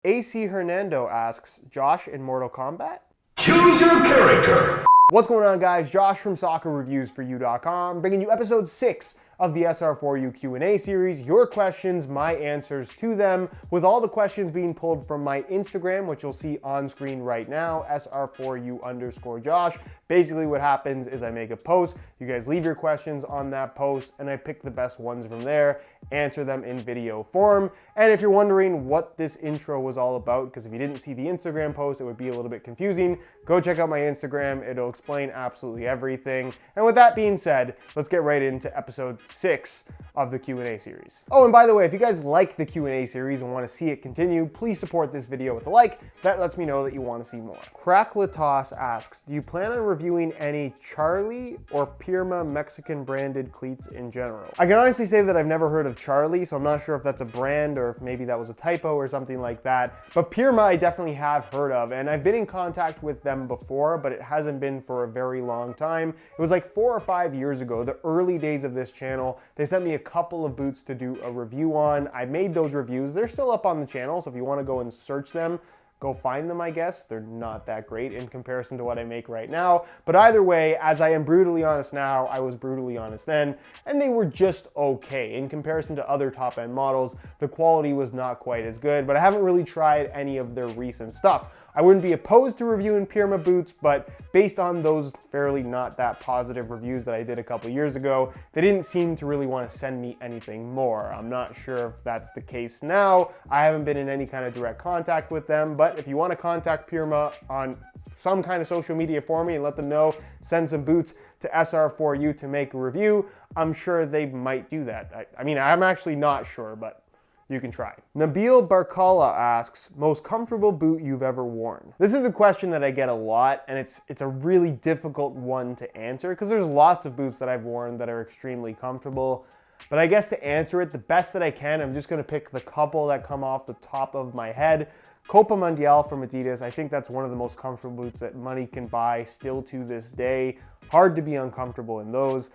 AC Hernando asks, Josh in Mortal Kombat? Choose your character. What's going on, guys? Josh from SoccerReviewsForYou.com, bringing you episode 6 of the SR4U Q A series. Your questions, my answers to them, with all the questions being pulled from my Instagram, which you'll see on screen right now, SR4U_Josh. Basically what happens is I make a post, you guys leave your questions on that post, and I pick the best ones from there, answer them in video form. And if you're wondering what this intro was all about, because if you didn't see the Instagram post, it would be a little bit confusing, go check out my Instagram. It'll explain absolutely everything. And with that being said, let's get right into episode 6 of the Q&A series. Oh, and by the way, if you guys like the Q&A series and want to see it continue, please support this video with a like. That lets me know that you want to see more. Cracklatos asks, do you plan on reviewing any Charlie or Pirma Mexican branded cleats in general? I can honestly say that I've never heard of Charlie, so I'm not sure if that's a brand or if maybe that was a typo or something like that. But Pirma I definitely have heard of, and I've been in contact with them before, but it hasn't been for a very long time. It was like 4 or 5 years ago, the early days of this channel. They sent me a couple of boots to do a review on. I made those reviews. They're still up on the channel, so if you want to go and search them, go find them, I guess. They're not that great in comparison to what I make right now. But either way, as I am brutally honest now, I was brutally honest then, and they were just okay. In comparison to other top-end models, the quality was not quite as good, but I haven't really tried any of their recent stuff. I wouldn't be opposed to reviewing Pirma boots, but based on those fairly not that positive reviews that I did a couple years ago, they didn't seem to really want to send me anything more. I'm not sure if that's the case now. I haven't been in any kind of direct contact with them, but if you want to contact Pirma on some kind of social media for me and let them know, send some boots to SR4U to make a review, I'm sure they might do that. I mean, I'm actually not sure, but you can try. Nabil Barkala asks, most comfortable boot you've ever worn? This is a question that I get a lot, and it's a really difficult one to answer because there's lots of boots that I've worn that are extremely comfortable. But I guess to answer it the best that I can, I'm just gonna pick the couple that come off the top of my head. Copa Mundial from Adidas, I think that's one of the most comfortable boots that money can buy still to this day. Hard to be uncomfortable in those.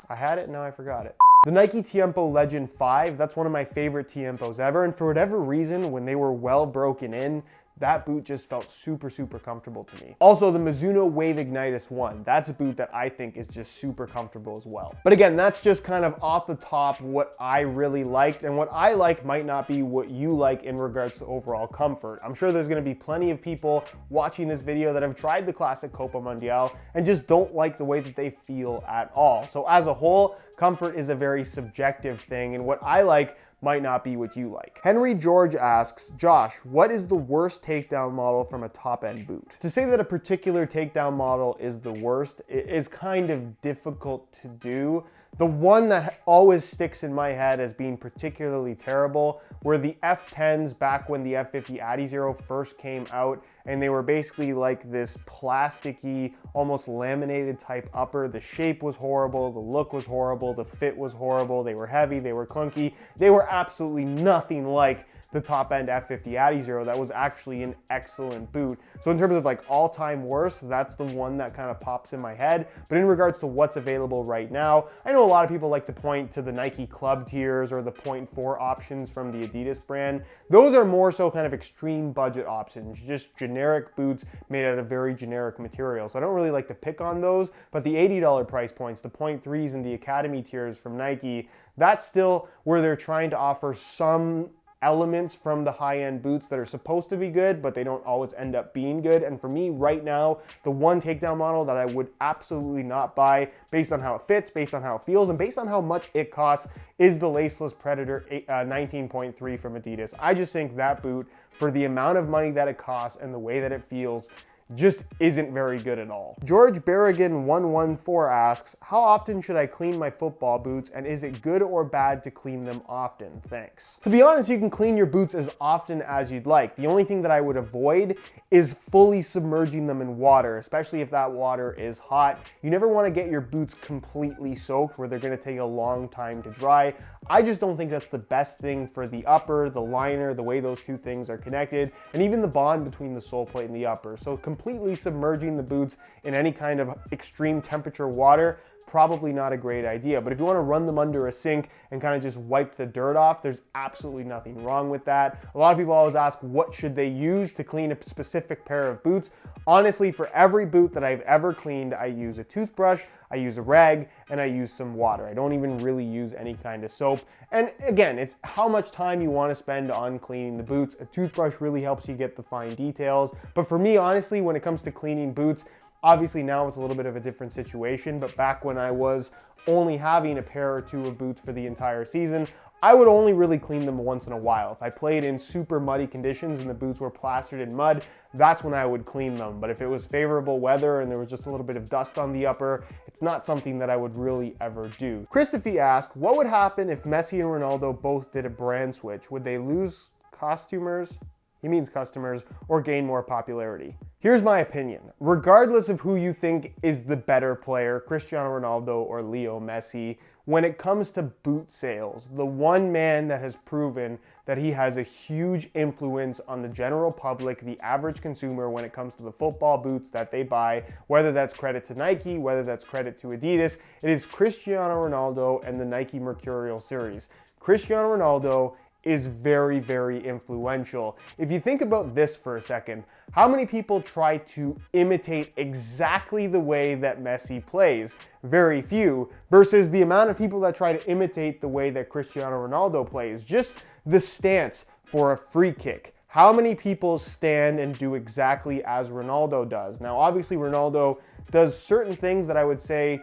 I had it, now I forgot it. The Nike Tiempo Legend 5, that's one of my favorite Tiempos ever, and for whatever reason, when they were well broken in, that boot just felt super, super comfortable to me. Also, the Mizuno Wave Ignitus 1, that's a boot that I think is just super comfortable as well. But again, that's just kind of off the top what I really liked, and what I like might not be what you like in regards to overall comfort. I'm sure there's gonna be plenty of people watching this video that have tried the classic Copa Mundial and just don't like the way that they feel at all. So as a whole, comfort is a very subjective thing, and what I like might not be what you like. Henry George asks, Josh, what is the worst takedown model from a top-end boot? To say that a particular takedown model is the worst is kind of difficult to do. The one that always sticks in my head as being particularly terrible were the F10s back when the F50 Adizero first came out, and they were basically like this plasticky, almost laminated type upper. The shape was horrible, the look was horrible, the fit was horrible, they were heavy, they were clunky. They were absolutely nothing like the top-end F50 Adizero. That was actually an excellent boot. So in terms of like all-time worst, that's the one that kind of pops in my head. But in regards to what's available right now, I know a lot of people like to point to the Nike Club tiers or the 0.4 options from the Adidas brand. Those are more so kind of extreme budget options, just generic boots made out of very generic material. So I don't really like to pick on those, but the $80 price points, the 0.3s and the Academy tiers from Nike, that's still where they're trying to offer some elements from the high-end boots that are supposed to be good, but they don't always end up being good. And for me right now, the one takedown model that I would absolutely not buy based on how it fits, based on how it feels, and based on how much it costs is the Laceless Predator 19.3 from Adidas. I just think that boot, for the amount of money that it costs and the way that it feels, just isn't very good at all. George Berrigan 114 asks, how often should I clean my football boots, and is it good or bad to clean them often? Thanks. To be honest, you can clean your boots as often as you'd like. The only thing that I would avoid is fully submerging them in water, especially if that water is hot. You never want to get your boots completely soaked where they're going to take a long time to dry. I just don't think that's the best thing for the upper, the liner, the way those two things are connected, and even the bond between the sole plate and the upper. So completely submerging the boots in any kind of extreme temperature water probably not a great idea. But if you want to run them under a sink and kind of just wipe the dirt off, there's absolutely nothing wrong with that. A lot of people always ask, what should they use to clean a specific pair of boots? Honestly, for every boot that I've ever cleaned, I use a toothbrush, I use a rag, and I use some water. I don't even really use any kind of soap. And again, it's how much time you want to spend on cleaning the boots. A toothbrush really helps you get the fine details. But for me, honestly, when it comes to cleaning boots, obviously now it's a little bit of a different situation, but back when I was only having a pair or two of boots for the entire season, I would only really clean them once in a while. If I played in super muddy conditions and the boots were plastered in mud, that's when I would clean them. But if it was favorable weather and there was just a little bit of dust on the upper, it's not something that I would really ever do. Christophe asked, what would happen if Messi and Ronaldo both did a brand switch? Would they lose costumers? He means customers, or gain more popularity. Here's my opinion. Regardless of who you think is the better player, Cristiano Ronaldo or Leo Messi, when it comes to boot sales, the one man that has proven that he has a huge influence on the general public, the average consumer, when it comes to the football boots that they buy, whether that's credit to Nike, whether that's credit to Adidas, it is Cristiano Ronaldo and the Nike Mercurial series. Cristiano Ronaldo is very, very influential. If you think about this for a second, how many people try to imitate exactly the way that Messi plays? Very few, versus the amount of people that try to imitate the way that Cristiano Ronaldo plays. Just the stance for a free kick. How many people stand and do exactly as Ronaldo does? Now, obviously, Ronaldo does certain things that I would say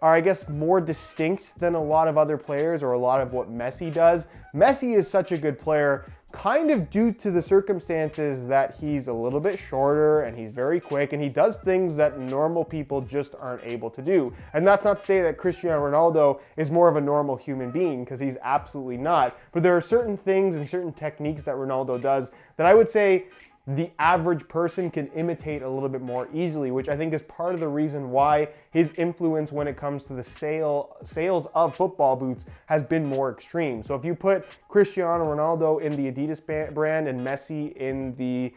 are, I guess, more distinct than a lot of other players or a lot of what Messi does. Messi is such a good player kind of due to the circumstances that he's a little bit shorter and he's very quick and he does things that normal people just aren't able to do. And that's not to say that Cristiano Ronaldo is more of a normal human being, because he's absolutely not. But there are certain things and certain techniques that Ronaldo does that I would say the average person can imitate a little bit more easily, which I think is part of the reason why his influence when it comes to the sales of football boots has been more extreme. So if you put Cristiano Ronaldo in the Adidas brand and Messi in the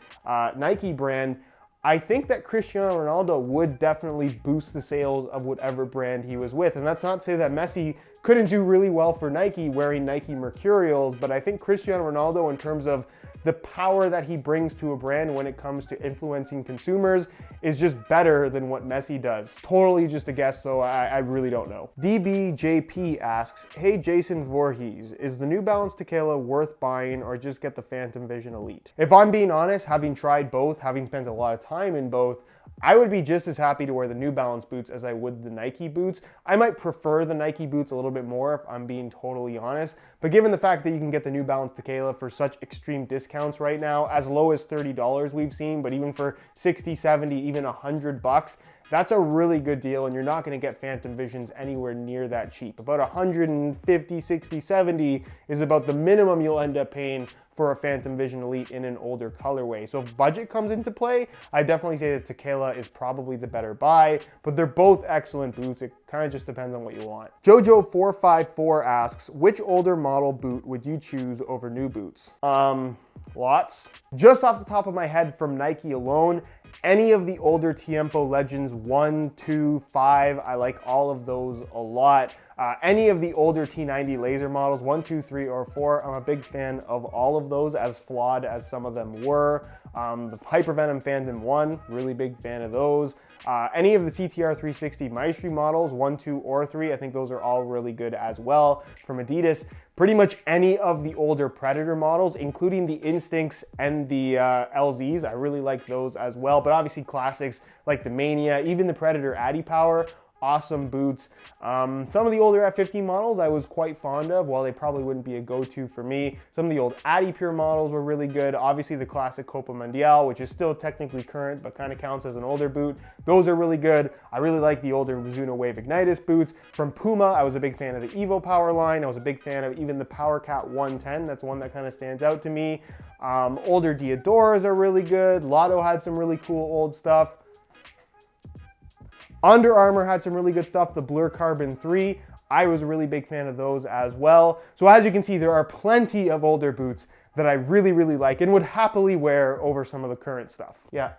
Nike brand, I think that Cristiano Ronaldo would definitely boost the sales of whatever brand he was with. And that's not to say that Messi couldn't do really well for Nike wearing Nike Mercurials, but I think Cristiano Ronaldo, in terms of the power that he brings to a brand when it comes to influencing consumers, is just better than what Messi does. Totally just a guess though, I really don't know. DBJP asks, hey Jason Voorhees, is the New Balance Tequila worth buying or just get the Phantom Vision Elite? If I'm being honest, having tried both, having spent a lot of time in both, I would be just as happy to wear the New Balance boots as I would the Nike boots. I might prefer the Nike boots a little bit more if I'm being totally honest, but given the fact that you can get the New Balance Tequila for such extreme discounts right now, as low as $30 we've seen, but even for 60, 70, even $100, that's a really good deal, and you're not going to get Phantom Visions anywhere near that cheap. About 150, 60, 70 is about the minimum you'll end up paying for a Phantom Vision Elite in an older colorway. So if budget comes into play, I definitely say that Tequila is probably the better buy, but they're both excellent boots. It kind of just depends on what you want. Jojo454 asks, which older model boot would you choose over new boots? Lots. Just off the top of my head from Nike alone, any of the older Tiempo Legends 1, 2, 5, I like all of those a lot. Any of the older T90 laser models, 1, 2, 3, or 4, I'm a big fan of all of those, as flawed as some of them were. The Hypervenom Phantom 1, really big fan of those. Any of the TTR 360 Maestri models, 1, 2, or 3, I think those are all really good as well from Adidas. Pretty much any of the older Predator models, including the Instincts and the LZs, I really like those as well. But obviously classics like the Mania, even the Predator Addy Power, awesome boots. Some of the older F15 models I was quite fond of, while they probably wouldn't be a go-to for me. Some of the old Addy Pure models were really good. Obviously the classic Copa Mundial, which is still technically current, but kind of counts as an older boot. Those are really good. I really like the older Mizuno Wave Ignitus boots. From Puma, I was a big fan of the Evo Power line. I was a big fan of even the Power Cat 110. That's one that kind of stands out to me. Older Diadoras are really good. Lotto had some really cool old stuff. Under Armour had some really good stuff. The Blur Carbon 3, I was a really big fan of those as well. So as you can see, there are plenty of older boots that I really, really like and would happily wear over some of the current stuff. Yeah,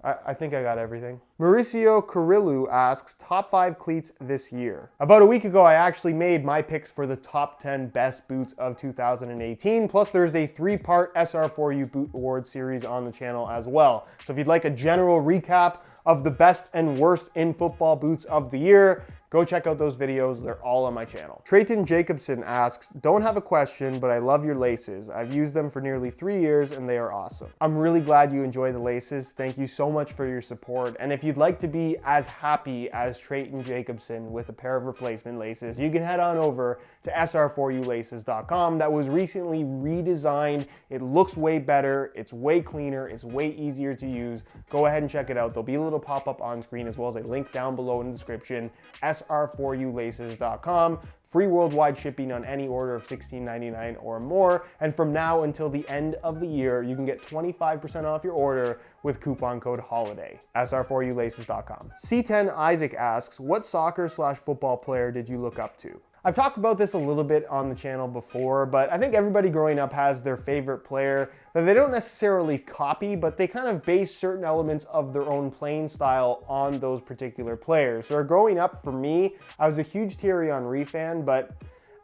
I think I got everything. Mauricio Carrillo asks, top 5 cleats this year. About a week ago, I actually made my picks for the top 10 best boots of 2018. Plus, there's a 3-part SR4U Boot Award series on the channel as well. So if you'd like a general recap of the best and worst in football boots of the year, go check out those videos. They're all on my channel. Trayton Jacobson asks, don't have a question, but I love your laces. I've used them for nearly 3 years and they are awesome. I'm really glad you enjoy the laces. Thank you so much for your support. And if you'd like to be as happy as Trayton Jacobson with a pair of replacement laces, you can head on over to SR4ULaces.com. That was recently redesigned. It looks way better. It's way cleaner. It's way easier to use. Go ahead and check it out. There'll be a little pop-up on screen as well as a link down below in the description. SR4ULaces.com. Free worldwide shipping on any order of $16.99 or more. And from now until the end of the year, you can get 25% off your order with coupon code HOLIDAY. SR4ULaces.com. C10 Isaac asks, what soccer/football player did you look up to? I've talked about this a little bit on the channel before, but I think everybody growing up has their favorite player that they don't necessarily copy, but they kind of base certain elements of their own playing style on those particular players. So growing up, for me, I was a huge Thierry Henry fan, but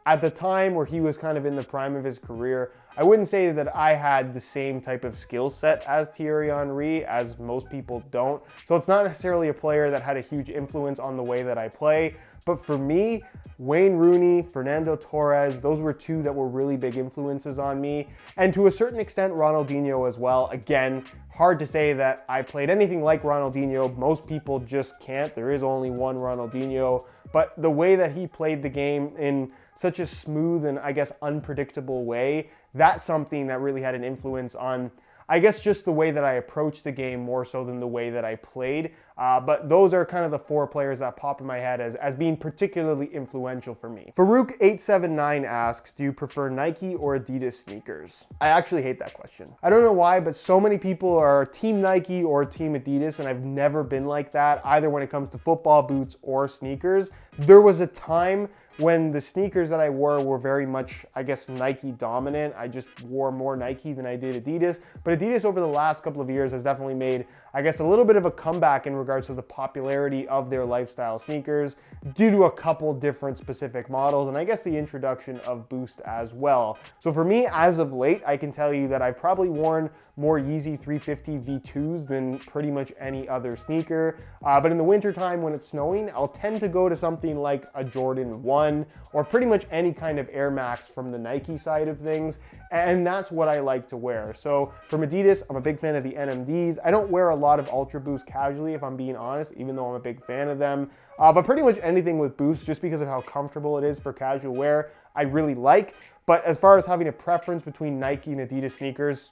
at the time where he was kind of in the prime of his career, I wouldn't say that I had the same type of skill set as Thierry Henry, as most people don't. So it's not necessarily a player that had a huge influence on the way that I play. But for me, Wayne Rooney, Fernando Torres, those were two that were really big influences on me. And to a certain extent, Ronaldinho as well. Again, hard to say that I played anything like Ronaldinho. Most people just can't. There is only one Ronaldinho. But the way that he played the game in such a smooth and, I guess, unpredictable way, that's something that really had an influence on, I guess, just the way that I approached the game more so than the way that I played. But those are kind of the 4 players that pop in my head as being particularly influential for me. Farouk879 asks, do you prefer Nike or Adidas sneakers? I actually hate that question. I don't know why, but so many people are team Nike or team Adidas, and I've never been like that, either when it comes to football boots or sneakers. There was a time when the sneakers that I wore were very much, I guess, Nike dominant. I just wore more Nike than I did Adidas. But Adidas over the last couple of years has definitely made, I guess, a little bit of a comeback in regards to the popularity of their lifestyle sneakers due to a couple different specific models, and I guess the introduction of Boost as well. So for me, as of late, I can tell you that I've probably worn more Yeezy 350 V2s than pretty much any other sneaker. But in the wintertime when it's snowing, I'll tend to go to something like a Jordan 1 or pretty much any kind of Air Max from the Nike side of things. And that's what I like to wear. So from Adidas, I'm a big fan of the NMDs. I don't wear a lot of Ultra Boost casually, if I'm being honest, even though I'm a big fan of them. But pretty much anything with Boost, just because of how comfortable it is for casual wear, I really like. But as far as having a preference between Nike and Adidas sneakers,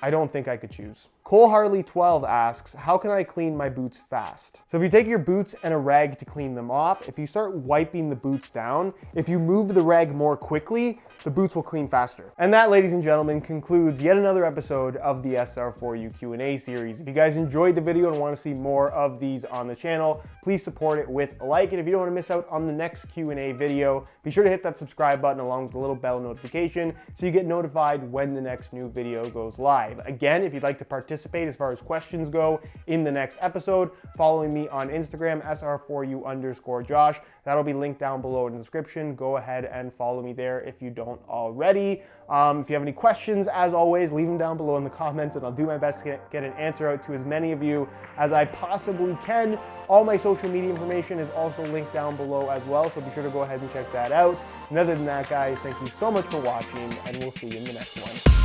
I don't think I could choose. Cole Harley 12 asks, how can I clean my boots fast? So if you take your boots and a rag to clean them off, if you start wiping the boots down, if you move the rag more quickly, the boots will clean faster. And that, ladies and gentlemen, concludes yet another episode of the SR4U Q A series. If you guys enjoyed the video and want to see more of these on the channel, please support it with a like. And if you don't want to miss out on the next Q&A video, be sure to hit that subscribe button along with the little bell notification so you get notified when the next new video goes live. Again, if you'd like to participate as far as questions go in the next episode, following me on Instagram, SR4U_Josh. That'll be linked down below in the description. Go ahead and follow me there if you don't already. If you have any questions, as always, leave them down below in the comments and I'll do my best to get an answer out to as many of you as I possibly can. All my social media information is also linked down below as well, so be sure to go ahead and check that out. And other than that, guys, thank you so much for watching, and we'll see you in the next one.